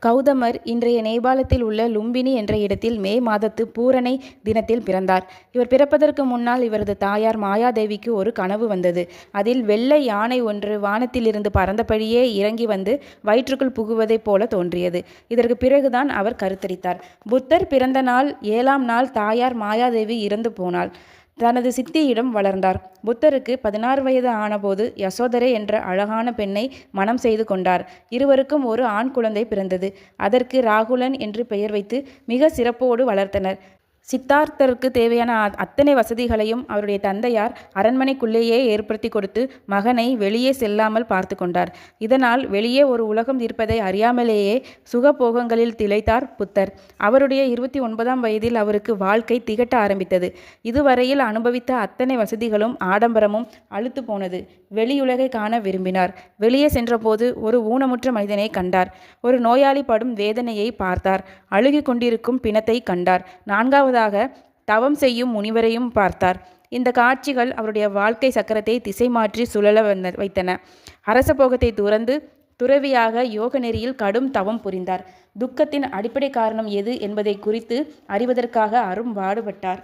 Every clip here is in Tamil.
கௌதமர் இன்றைய நேபாளத்தில் உள்ள லும்பினி என்ற இடத்தில் மே மாதத்து பூரணை தினத்தில் பிறந்தார். இவர் பிறப்பதற்கு முன்னால் இவரது தாயார் மாயாதேவிக்கு ஒரு கனவு வந்தது. அதில் வெள்ளை யானை ஒன்று வானத்திலிருந்து பறந்தபடியே இறங்கி வந்து வயிற்றுக்குள் புகுவதைப் போல தோன்றியது. இதற்கு பிறகுதான் அவர் கருத்தரித்தார். புத்தர் பிறந்த நாள் 7ஆம் நாள் தாயார் மாயாதேவி இறந்து போனாள். தனது சித்தியிடம் வளர்ந்தார். புத்தருக்கு 16 வயது ஆனபோது யசோதரை என்ற அழகான பெண்ணை மணம் செய்து கொண்டார். இருவருக்கும் ஒரு ஆண் குழந்தை பிறந்தது. அதற்கு ராகுலன் என்று பெயர் வைத்து மிக சிறப்போடு வளர்த்தனர். சித்தார்த்தருக்கு தேவையான அத்தனை வசதிகளையும் அவருடைய தந்தையார் அரண்மனைக்குள்ளேயே ஏற்படுத்தி கொடுத்து மகனை வெளியே செல்லாமல் பார்த்து கொண்டார். இதனால் வெளியே ஒரு உலகம் இருப்பதை அறியாமலேயே சுகபோகங்களில் திளைத்தார் புத்தர். அவருடைய 29ஆம் வயதில் அவருக்கு வாழ்க்கை திகட்ட ஆரம்பித்தது. இதுவரையில் அனுபவித்த அத்தனை வசதிகளும் ஆடம்பரமும் அலுத்து போனது. வெளியுலகை காண விரும்பினார். வெளியே சென்றபோது ஒரு ஊனமுற்ற மனிதனை கண்டார். ஒரு நோயாளி படும் வேதனையை பார்த்தார். அழுகிக் கொண்டிருக்கும் பிணத்தை கண்டார். 4வது தவம் செய்யும் முனிவரையும் பார்த்தார். இந்த காட்சிகள் அவருடைய வாழ்க்கை சக்கரத்தை திசை மாற்றி சுழல வைத்தன. அரச போகத்தை துறந்து துறவியாக யோக நெறியில் கடும் தவம் புரிந்தார். துக்கத்தின் அடிப்படை காரணம் எது என்பதை குறித்து அறிவதற்காக அரும்பாடுபட்டார்.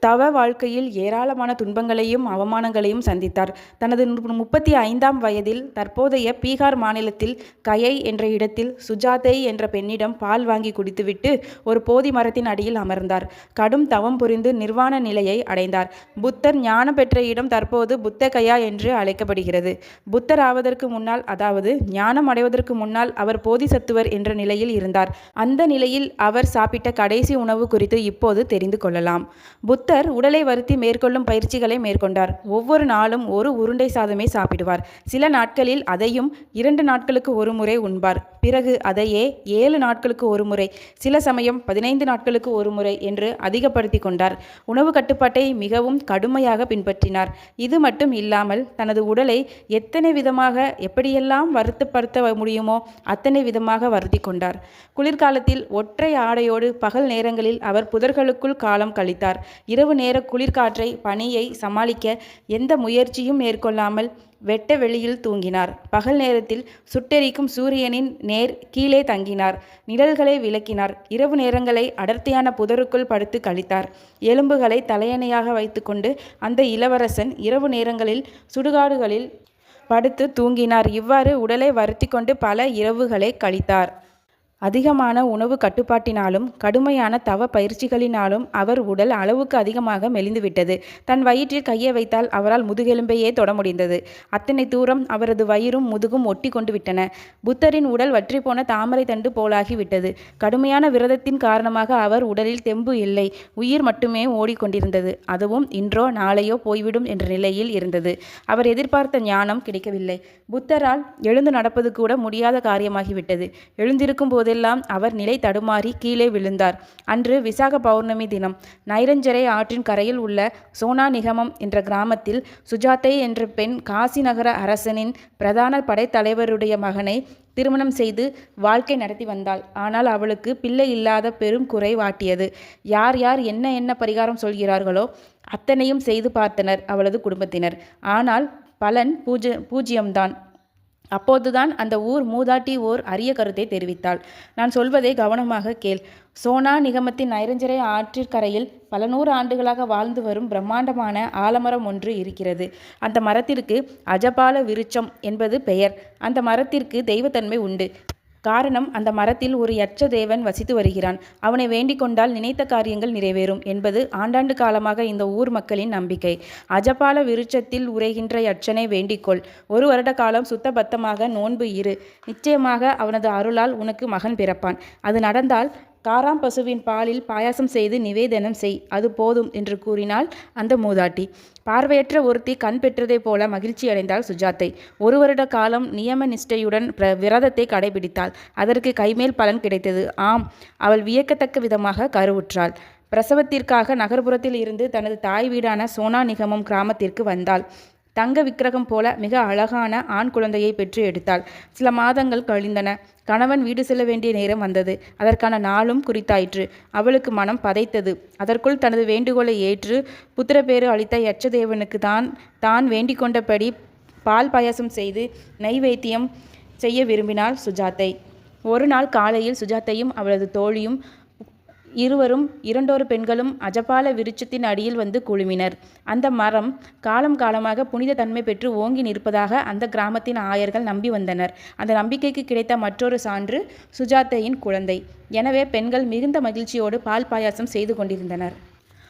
தவ வாழ்க்கையில் ஏராளமான துன்பங்களையும் அவமானங்களையும் சந்தித்தார். தனது 35ஆம் வயதில் தற்போதைய பீகார் மாநிலத்தில் கயை என்ற இடத்தில் சுஜாதை என்ற பெண்ணிடம் பால் வாங்கி குடித்துவிட்டு ஒரு போதி மரத்தின் அடியில் அமர்ந்தார். கடும் தவம் புரிந்து நிர்வாண நிலையை அடைந்தார். புத்தர் ஞானம் பெற்ற இடம் தற்போது புத்தகயா என்று அழைக்கப்படுகிறது. புத்தர் ஆவதற்கு முன்னால், அதாவது ஞானம் அடைவதற்கு முன்னால் அவர் போதிசத்துவர் என்ற நிலையில் இருந்தார். அந்த நிலையில் அவர் சாப்பிட்ட கடைசி உணவு குறித்து இப்போது தெரிந்து கொள்ளலாம். புத்தர் உடலை வருத்தி மேற்கொள்ளும் பயிற்சிகளை மேற்கொண்டார். ஒவ்வொரு நாளும் ஒரு உருண்டை சாதமே சாப்பிடுவார். சில நாட்களில் அதையும் 2 நாட்களுக்கு ஒரு முறை உண்பார். பிறகு அதையே 7 நாட்களுக்கு ஒரு முறை, சில சமயம் 15 நாட்களுக்கு ஒரு முறை என்று அதிகப்படுத்தி கொண்டார். உணவு கட்டுப்பாட்டை மிகவும் கடுமையாக பின்பற்றினார். இது மட்டும் இல்லாமல் தனது உடலை எத்தனை விதமாக எப்படியெல்லாம் வருத்தப்படுத்த முடியுமோ அத்தனை விதமாக வருத்தி கொண்டார். குளிர்காலத்தில் ஒற்றை ஆடையோடு பகல் நேரங்களில் அவர் புதர்களுக்குள் காலம் கழித்தார். இரவு நேர குளிர்காற்றை பனியை சமாளிக்க எந்த முயற்சியும் மேற்கொள்ளாமல் வெட்ட வெளியில் தூங்கினார். பகல் நேரத்தில் சுட்டெரிக்கும் சூரியனின் நேர் கீழே தங்கினார். நிழல்களை விலக்கினார். இரவு நேரங்களை அடர்த்தியான புதருக்குள் படுத்து கழித்தார். எலும்புகளை தலையணையாக வைத்துக்கொண்டு அந்த இளவரசன் இரவு நேரங்களில் சுடுகாடுகளில் படுத்து தூங்கினார். இவ்வாறு உடலை வருத்தி கொண்டு பல இரவுகளை கழித்தார். அதிகமான உணவு கட்டுப்பாட்டினாலும் கடுமையான தவ பயிற்சிகளினாலும் அவர் உடல் அளவுக்கு அதிகமாக மெலிந்துவிட்டது. தன் வயிற்றில் கையை வைத்தால் அவரால் முதுகெலும்பையே தொட முடிந்தது. அத்தனை தூரம் அவரது வயிறும் முதுகும் ஒட்டி கொண்டு விட்டன. புத்தரின் உடல் வற்றிப்போன தாமரை தண்டு போலாகி விட்டது. கடுமையான விரதத்தின் காரணமாக அவர் உடலில் தெம்பு இல்லை. உயிர் மட்டுமே ஓடிக்கொண்டிருந்தது. அதுவும் இன்றோ நாளையோ போய்விடும் என்ற நிலையில் இருந்தது. அவர் எதிர்பார்த்த ஞானம் கிடைக்கவில்லை. புத்தரால் எழுந்து நடப்பது கூட முடியாத காரியமாகிவிட்டது. எழுந்திருக்கும் போது அவர் நிலை தடுமாறி கீழே விழுந்தார். அன்று விசாக பௌர்ணமி தினம். நைரஞ்சரை ஆற்றின் கரையில் உள்ள சோனா நிகமம் என்ற கிராமத்தில் சுஜாதை என்ற பெண் காசி நகர அரசனின் பிரதான படைத்தலைவருடைய மகனை திருமணம் செய்து வாழ்க்கை நடத்தி வந்தாள். ஆனால் அவளுக்கு பிள்ளை இல்லாத பெரும் குறை வாட்டியது. யார் யார் என்ன என்ன பரிகாரம் சொல்கிறார்களோ அத்தனையும் செய்து பார்த்தனர் அவளது குடும்பத்தினர். ஆனால் பலன் பூஜ்யம்தான். அப்போதுதான் அந்த ஊர் மூதாட்டி ஓர் அரிய கருத்தை தெரிவித்தாள். நான் சொல்வதை கவனமாக கேள். சோனா நிகமத்தின் நைரஞ்சரை ஆற்றிற்கரையில் பல 100 ஆண்டுகளாக வாழ்ந்து வரும் பிரம்மாண்டமான ஆலமரம் ஒன்று இருக்கிறது. அந்த மரத்திற்கு அஜபால விருட்சம் என்பது பெயர். அந்த மரத்திற்கு தெய்வத்தன்மை உண்டு. காரணம், அந்த மரத்தில் ஒரு யட்ச தேவன் வசித்து வருகிறான். அவனை வேண்டிக் கொண்டால் நினைத்த காரியங்கள் நிறைவேறும் என்பது ஆண்டாண்டு காலமாக இந்த ஊர் மக்களின் நம்பிக்கை. அஜபால விருட்சத்தில் உரைகின்ற யட்சனை வேண்டிக்கொள். 1 வருட காலம் சுத்தபத்தமாக நோன்பு இரு. நிச்சயமாக அவனது அருளால் உனக்கு மகன் பிறப்பான். அது நடந்தால் காராம் பசுவின் பாலில் பாயாசம் செய்து நிவேதனம் செய். அது போதும் என்று கூறினாள் அந்த மூதாட்டி. பார்வையற்ற ஒருத்தி கண் பெற்றதைப் போல மகிழ்ச்சி அடைந்தாள் சுஜாதை. 1 வருட காலம் நியம நிஷ்டையுடன் விரதத்தை கடைபிடித்தாள். அதற்கு கைமேல் பலன் கிடைத்தது. ஆம், அவள் வியக்கத்தக்க விதமாக கருவுற்றாள். பிரசவத்திற்காக நகர்ப்புறத்தில் இருந்து தனது தாய் வீடான சோனா நிகமம் கிராமத்திற்கு வந்தாள். தங்க விக்கிரகம் போல மிக அழகான ஆண் குழந்தையை பெற்று எடுத்தாள். சில மாதங்கள் கழிந்தன. கணவன் வீடு செல்ல வேண்டிய நேரம் வந்தது. அதற்கான நாளும் குறித்தாயிற்று. அவளுக்கு மனம் பதைத்தது. அதற்குள் தனது வேண்டுகோளை ஏற்று புத்திரப்பேறு அளித்த யட்சதேவனுக்கு தான் வேண்டிக் கொண்டபடி பால் பாயாசம் செய்து நைவேத்தியம் செய்ய விரும்பினாள் சுஜாதை. ஒரு நாள் காலையில் சுஜாத்தையும் அவளது தோழியும் இருவரும் இரண்டொரு பெண்களும் அஜபால விருட்சத்தின் அடியில் வந்து குழுமினர். அந்த மரம் காலம் காலமாக புனித தன்மை பெற்று ஓங்கி நிற்பதாக அந்த கிராமத்தின் ஆயர்கள் நம்பி வந்தனர். அந்த நம்பிக்கைக்கு கிடைத்த மற்றொரு சான்று சுஜாத்தையின் குழந்தை. எனவே பெண்கள் மிகுந்த மகிழ்ச்சியோடு பால் பாயாசம் செய்து கொண்டிருந்தனர்.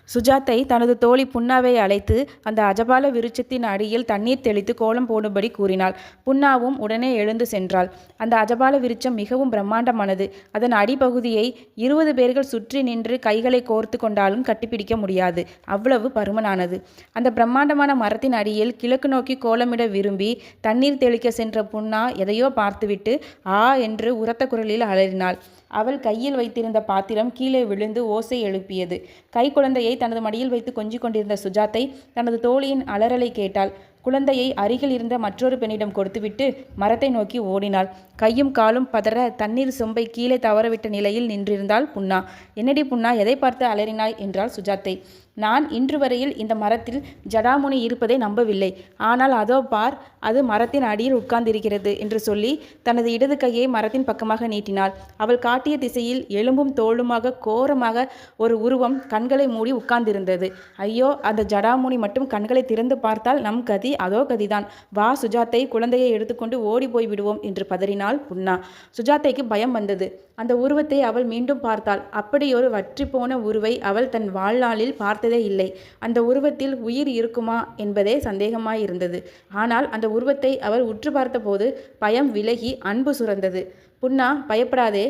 சுஜாத்தை தனது தோழி புன்னாவை அழைத்து அந்த அஜபால விருட்சத்தின் அடியில் தண்ணீர் தெளித்து கோலம் போடும்படி கூறினாள். புன்னாவும் உடனே எழுந்து சென்றாள். அந்த அஜபால விருட்சம் மிகவும் பிரம்மாண்டமானது. அதன் அடிப்பகுதியை 20 பேர்கள் சுற்றி நின்று கைகளை கோர்த்து கொண்டாலும் கட்டிப்பிடிக்க முடியாது. அவ்வளவு பருமனானது. அந்த பிரம்மாண்டமான மரத்தின் அடியில் கிழக்கு நோக்கி கோலமிட விரும்பி தண்ணீர் தெளிக்க சென்ற புன்னா எதையோ பார்த்துவிட்டு ஆ என்று உரத்த குரலில் அலறினாள். அவள் கையில் வைத்திருந்த பாத்திரம் கீழே விழுந்து ஓசை எழுப்பியது. கைக்குழந்தையை தனது மடியில் வைத்து கொஞ்சிக் கொண்டிருந்த சுஜாத்தை தனது தோழியின் அலறலை கேட்டாள். குழந்தையை அருகில் இருந்த மற்றொரு பெண்ணிடம் கொடுத்துவிட்டு மரத்தை நோக்கி ஓடினாள். கையும் காலும் பதற தண்ணீர் சொம்பை கீழே தவறவிட்ட நிலையில் நின்றிருந்தாள் புன்னா. என்னடி புன்னா, எதை பார்த்து அலறினாய் என்றாள் சுஜாத்தை. நான் இன்று வரையில் இந்த மரத்தில் ஜடாமுனி இருப்பதை நம்பவில்லை. ஆனால் அதோ பார், அது மரத்தின் அடியில் உட்கார்ந்திருக்கிறது என்று சொல்லி தனது இடது கையை மரத்தின் பக்கமாக நீட்டினாள். அவள் காட்டிய திசையில் எலும்பும் தோளுமாக கோரமாக ஒரு உருவம் கண்களை மூடி உட்கார்ந்திருந்தது. ஐயோ, அந்த ஜடாமுனி மட்டும் கண்களை திறந்து பார்த்தால் நம் கதி அதோ கதிதான். வா சுஜாத்தை, குழந்தையை எடுத்துக்கொண்டு ஓடி போய் விடுவோம் என்று பதறினாள் புன்னா. சுஜாத்தைக்கு பயம் வந்தது. அந்த உருவத்தை அவள் மீண்டும் பார்த்தாள். அப்படியொரு வற்றி போன உருவை அவள் தன் வாழ்நாளில் பார்த்ததே இல்லை. அந்த உருவத்தில் உயிர் இருக்குமா என்பதே சந்தேகமாயிருந்தது. ஆனால் அந்த உருவத்தை அவள் உற்று பார்த்தபோது பயம் விலகி அன்பு சுரந்தது. புன்னா, பயப்படாதே.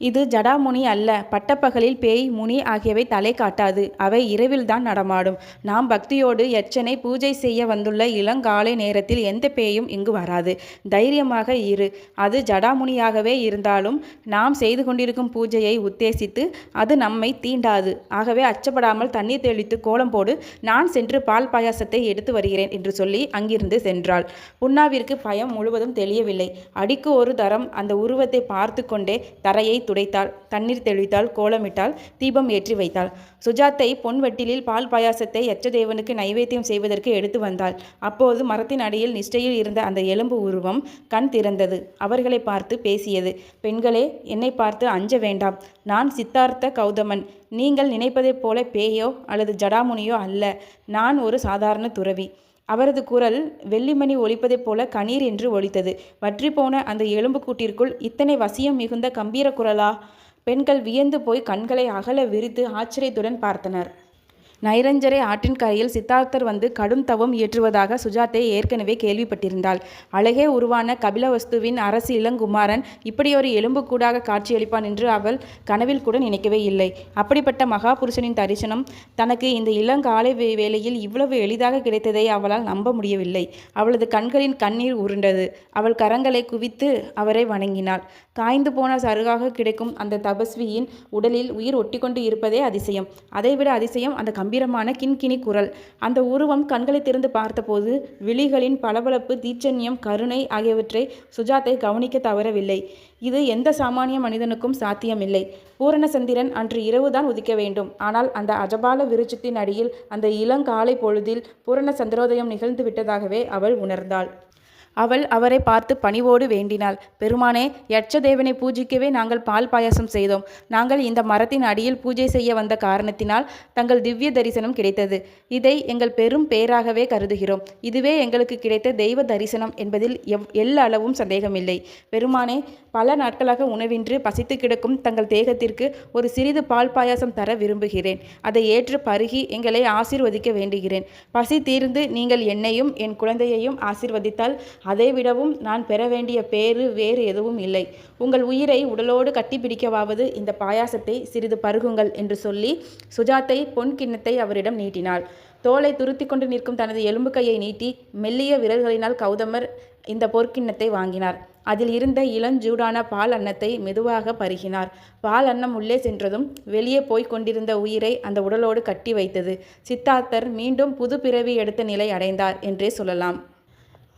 இது ஜடாமுனி அல்ல. பட்டப்பகலில் பேய், முனி ஆகியவை தலை காட்டாது. அவை இரவில்தான் நடமாடும். நாம் பக்தியோடு யட்சனை பூஜை செய்ய வந்துள்ள இளங்காலை நேரத்தில் எந்த பேயும் இங்கு வராது. தைரியமாக இரு. அது ஜடாமுனியாகவே இருந்தாலும் நாம் செய்து கொண்டிருக்கும் பூஜையை உத்தேசித்து அது நம்மை தீண்டாது. ஆகவே அச்சப்படாமல் தண்ணீர் தெளித்து கோலம் போடு. நான் சென்று பால் பாயாசத்தை எடுத்து வருகிறேன் என்று சொல்லி அங்கிருந்து சென்றாள். புன்னாவிற்கு பயம் முழுவதும் தெளியவில்லை. அடிக்கு ஒரு தரம் அந்த உருவத்தை பார்த்து கொண்டே தரையை துடைத்தாள், தண்ணீர் தெளித்தாள், கோலமிட்டாள், தீபம் ஏற்றி வைத்தாள். சுஜாத்தை பொன்வெட்டிலில் பால் பாயாசத்தை யட்சதேவனுக்கு நைவேத்தியம் செய்வதற்கு எடுத்து வந்தாள். அப்போது மரத்தின் அடியில் நிஷ்டையில் இருந்த அந்த எலும்பு உருவம் கண் திறந்தது. அவர்களை பார்த்து பேசியது. பெண்களே, என்னை பார்த்து அஞ்ச வேண்டாம். நான் சித்தார்த்த கௌதமன். நீங்கள் நினைப்பதைப் போல பேயோ அல்லது ஜடாமுனியோ அல்ல. நான் ஒரு சாதாரண துறவி. அவரது குரல் வெள்ளிமணி ஒலிப்பதைப் போல கணீர் என்று ஒலித்தது. வற்றி போன அந்த எலும்பு கூட்டிற்குள் இத்தனை வசியம் மிகுந்த கம்பீர குரலா? பெண்கள் வியந்து போய் கண்களை அகல விரித்து ஆச்சரியத்துடன் பார்த்தனர். நைரஞ்சரை ஆற்றின் கரையில் சித்தார்த்தர் வந்து கடும் தவம் இயற்றுவதாக சுஜாத்தை ஏற்கனவே கேள்விப்பட்டிருந்தாள். அழகே உருவான கபிலவஸ்துவின் அரசு இளங்குமாரன் இப்படியொரு எலும்புக்கூடாக காட்சியளிப்பான் என்று அவள் கனவில் கூட நினைக்கவே இல்லை. அப்படிப்பட்ட மகாபுருஷனின் தரிசனம் தனக்கு இந்த இளங்காலை வேளையில் இவ்வளவு எளிதாக கிடைத்ததை அவளால் நம்ப முடியவில்லை. அவளது கண்களின் கண்ணீர் உருண்டது. அவள் கரங்களை குவித்து அவரை வணங்கினாள். காய்ந்து போன சருகாக கிடைக்கும் அந்த தபஸ்வியின் உடலில் உயிர் ஒட்டிக்கொண்டு இருப்பதே அதிசயம். அதைவிட அதிசயம் அந்த கம்பீரமான கிண்கிணி குரல். அந்த உருவம் கண்களை திறந்து பார்த்தபோது விழிகளின் பளபளப்பு, தீட்சண்யம், கருணை ஆகியவற்றை சுஜாத்தை கவனிக்க தவறவில்லை. இது எந்த சாமானிய மனிதனுக்கும் சாத்தியமில்லை. பூரணசந்திரன் அன்று இரவுதான் உதிக்க வேண்டும். ஆனால் அந்த அஜபால விருட்சத்தின் அடியில் அந்த இளங்காலை பொழுதில் பூரண சந்திரோதயம் நிகழ்ந்து விட்டதாகவே அவள் உணர்ந்தாள். அவள் அவரை பார்த்து பணிவோடு வேண்டினாள். பெருமானே, யட்சதேவனை பூஜிக்கவே நாங்கள் பால் பாயாசம் செய்தோம். நாங்கள் இந்த மரத்தின் அடியில் பூஜை செய்ய வந்த காரணத்தினால் தங்கள் திவ்ய தரிசனம் கிடைத்தது. இதை எங்கள் பெரும் பேராகவே கருதுகிறோம். இதுவே எங்களுக்கு கிடைத்த தெய்வ தரிசனம் என்பதில் எல்லளவும் சந்தேகமில்லை. பெருமானே, பல நாட்களாக உணவின்றி பசித்து கிடக்கும் தங்கள் தேகத்திற்கு ஒரு சிறிது பால் பாயாசம் தர விரும்புகிறேன். அதை ஏற்று பருகி எங்களை ஆசீர்வதிக்க வேண்டுகிறேன். பசி தீர்ந்து நீங்கள் என்னையும் என் குழந்தையையும் ஆசீர்வதித்தால் அதைவிடவும் நான் பெற வேண்டிய பேறு வேறு எதுவும் இல்லை. உங்கள் உயிரை உடலோடு கட்டிப்பிடிக்கவாவது இந்த பாயாசத்தை சிறிது பருகுங்கள் என்று சொல்லி சுஜாத்தை பொன் கிண்ணத்தை அவரிடம் நீட்டினாள். தோலை துருத்தி கொண்டு நிற்கும் தனது எலும்பு கையை நீட்டி மெல்லிய விரல்களினால் கௌதமர் இந்த பொற்கிண்ணத்தை வாங்கினார். அதில் இருந்த இளஞ்சூடான பால் அன்னத்தை மெதுவாக பருகினார். பால் அன்னம் உள்ளே சென்றதும் வெளியே போய்க் கொண்டிருந்த உயிரை அந்த உடலோடு கட்டி வைத்தது. சித்தார்த்தர் மீண்டும் புது பிறவி எடுத்த நிலை அடைந்தார் என்றே சொல்லலாம்.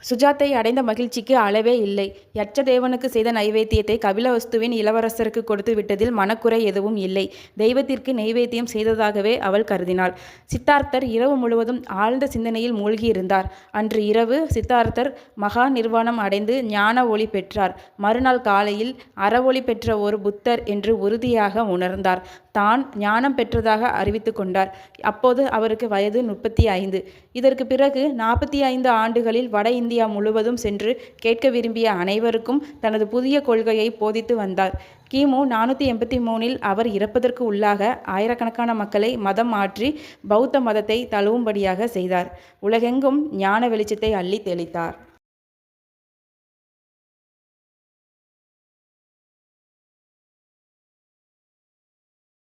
சுஜாத்தை அடைந்த மகிழ்ச்சிக்கு அளவே இல்லை. யட்ச தேவனுக்கு செய்த நைவேத்தியத்தை கபிலவஸ்துவின் இளவரசருக்கு கொடுத்து விட்டதில் மனக்குறை எதுவும் இல்லை. தெய்வத்திற்கு நைவேத்தியம் செய்ததாகவே அவள் கருதினாள். சித்தார்த்தர் இரவு முழுவதும் ஆழ்ந்த சிந்தனையில் மூழ்கியிருந்தார். அன்று இரவு சித்தார்த்தர் மகா நிர்வாணம் அடைந்து ஞான ஒளி பெற்றார். மறுநாள் காலையில் அறவொளி பெற்ற ஒரு புத்தர் என்று உறுதியாக உணர்ந்தார். தான் ஞானம் பெற்றதாக அறிவித்து கொண்டார். அப்போது அவருக்கு வயது 35. இதற்கு பிறகு 45 ஆண்டுகளில் வட இந்தியா முழுவதும் சென்று கேட்க விரும்பிய அனைவருக்கும் தனது புதிய கொள்கையை போதித்து வந்தார். கிமு 483 அவர் இறப்பதற்கு உள்ளாக ஆயிரக்கணக்கான மக்களை மதம் மாற்றி பௌத்த மதத்தை தழுவும்படியாக செய்தார். உலகெங்கும் ஞான வெளிச்சத்தை அள்ளி தெளித்தார்.